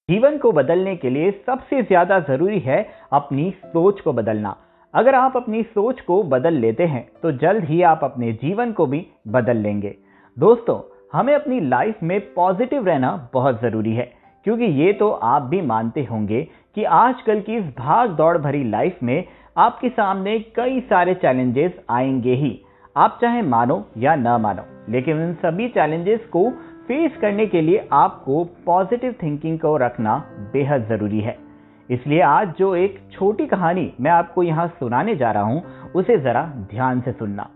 जीवन को बदलने के लिए सबसे ज्यादा जरूरी है अपनी सोच को बदलना। अगर आप अपनी सोच को बदल लेते हैं तो जल्द ही आप अपने जीवन को भी बदल लेंगे। दोस्तों, हमें अपनी लाइफ में पॉजिटिव रहना बहुत जरूरी है, क्योंकि ये तो आप भी मानते होंगे कि आजकल की इस भाग दौड़ भरी लाइफ में आपके सामने कई सारे चैलेंजेस आएंगे ही। आप चाहे मानो या ना मानो, लेकिन इन सभी चैलेंजेस को फेस करने के लिए आपको पॉजिटिव थिंकिंग को रखना बेहद जरूरी है। इसलिए आज जो एक छोटी कहानी मैं आपको यहाँ सुनाने जा रहा हूँ, उसे जरा ध्यान से सुनना।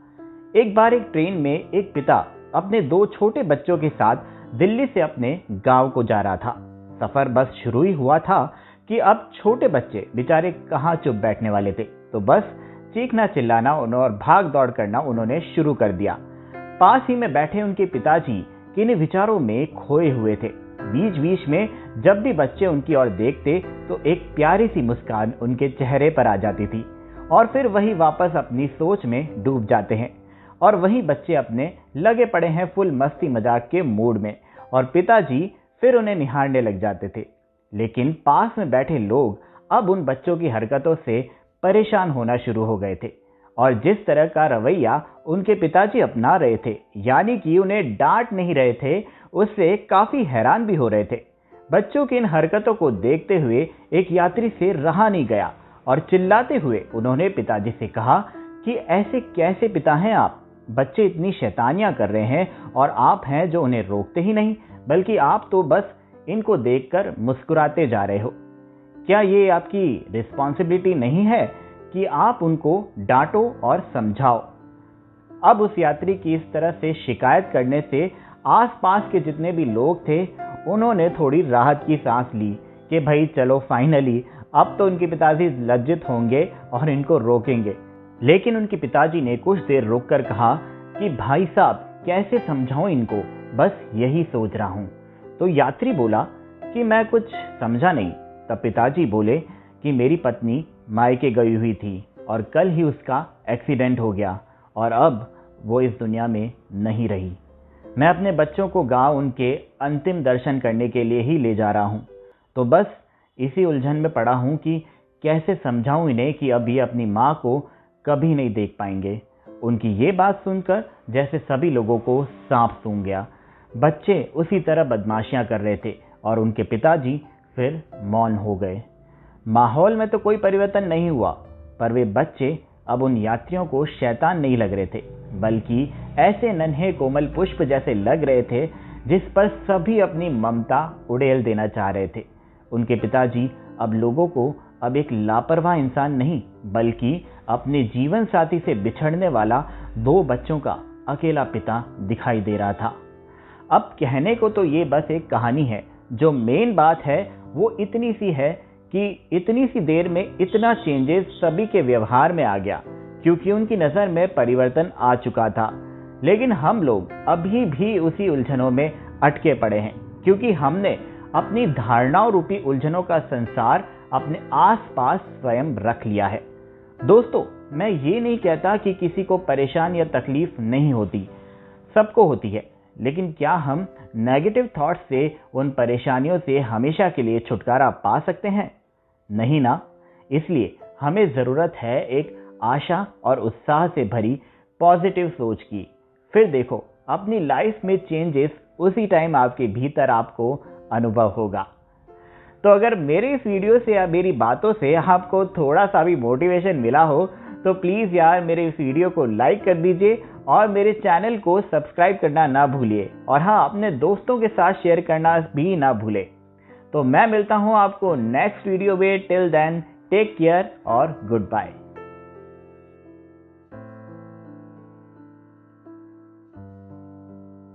एक बार एक ट्रेन में एक पिता अपने 2 छोटे बच्चों के साथ दिल्ली से अपने गांव को जा रहा था। सफर बस शुरू ही हुआ था कि अब छोटे बच्चे बेचारे कहाँ चुप बैठने वाले थे, तो बस चीखना चिल्लाना और भाग दौड़ करना उन्होंने शुरू कर दिया। पास ही में बैठे उनके पिताजी किन्हीं विचारों में खोए हुए थे। बीच बीच में जब भी बच्चे उनकी ओर देखते तो एक प्यारी सी मुस्कान उनके चेहरे पर आ जाती थी, और फिर वही वापस अपनी सोच में डूब जाते हैं। और वही बच्चे अपने लगे पड़े हैं फुल मस्ती मजाक के मूड में, और पिताजी फिर उन्हें निहारने लग जाते थे। लेकिन पास में बैठे लोग अब उन बच्चों की हरकतों से परेशान होना शुरू हो गए थे, और जिस तरह का रवैया उनके पिताजी अपना रहे थे, यानी कि उन्हें डांट नहीं रहे थे, उससे काफी हैरान भी हो रहे थे। बच्चों की इन हरकतों को देखते हुए एक यात्री से रहा नहीं गया, और चिल्लाते हुए उन्होंने पिताजी से कहा कि ऐसे कैसे पिता हैं आप? बच्चे इतनी शैतानियां कर रहे हैं और आप हैं जो उन्हें रोकते ही नहीं, बल्कि आप तो बस इनको देखकर मुस्कुराते जा रहे हो। क्या ये आपकी रिस्पॉन्सिबिलिटी नहीं है कि आप उनको डांटो और समझाओ? अब उस यात्री की इस तरह से शिकायत करने से आसपास के जितने भी लोग थे, उन्होंने थोड़ी राहत की सांस ली कि भाई चलो फाइनली अब तो उनके पिताजी लज्जित होंगे और इनको रोकेंगे। लेकिन उनके पिताजी ने कुछ देर रुककर कहा कि भाई साहब, कैसे समझाऊं इनको, बस यही सोच रहा हूं। तो यात्री बोला कि मैं कुछ समझा नहीं। तब पिताजी बोले कि मेरी पत्नी मायके गई हुई थी और कल ही उसका एक्सीडेंट हो गया, और अब वो इस दुनिया में नहीं रही। मैं अपने बच्चों को गांव उनके अंतिम दर्शन करने के लिए ही ले जा रहा हूं, तो बस इसी उलझन में पड़ा हूं कि कैसे समझाऊं इन्हें कि अब ये अपनी माँ को कभी नहीं देख पाएंगे। उनकी ये बात सुनकर जैसे सभी लोगों को सांप सूंघ गया। बच्चे उसी तरह बदमाशियां कर रहे थे और उनके पिताजी फिर मौन हो गए। माहौल में तो कोई परिवर्तन नहीं हुआ, पर वे बच्चे अब उन यात्रियों को शैतान नहीं लग रहे थे, बल्कि ऐसे नन्हे कोमल पुष्प जैसे लग रहे थे जिस पर सभी अपनी ममता उड़ेल देना चाह रहे थे। उनके पिताजी अब लोगों को अब एक लापरवाह इंसान नहीं, बल्कि अपने जीवन साथी से बिछड़ने वाला 2 बच्चों का अकेला पिता दिखाई दे रहा था। अब कहने को तो ये बस एक कहानी है, जो मेन बात है वो इतनी सी है कि इतनी सी देर में इतना चेंजेस सभी के व्यवहार में आ गया, क्योंकि उनकी नज़र में परिवर्तन आ चुका था। लेकिन हम लोग अभी भी उसी उलझनों में अटके पड़े हैं, क्योंकि हमने अपनी धारणाओं रूपी उलझनों का संसार अपने आसपास स्वयं रख लिया है। दोस्तों, मैं ये नहीं कहता कि किसी को परेशानी या तकलीफ नहीं होती, सबको होती है, लेकिन क्या हम नेगेटिव थॉट्स से उन परेशानियों से हमेशा के लिए छुटकारा पा सकते हैं? नहीं ना। इसलिए हमें जरूरत है एक आशा और उत्साह से भरी पॉजिटिव सोच की। फिर देखो, अपनी लाइफ में चेंजेस उसी टाइम आपके भीतर आपको अनुभव होगा। तो अगर मेरे इस वीडियो से या मेरी बातों से आपको थोड़ा सा भी मोटिवेशन मिला हो, तो प्लीज़ यार मेरे इस वीडियो को लाइक कर दीजिए और मेरे चैनल को सब्सक्राइब करना ना भूलिए, और हाँ, अपने दोस्तों के साथ शेयर करना भी ना भूले। तो मैं मिलता हूँ आपको नेक्स्ट वीडियो में। टिल देन टेक केयर और गुड बाय।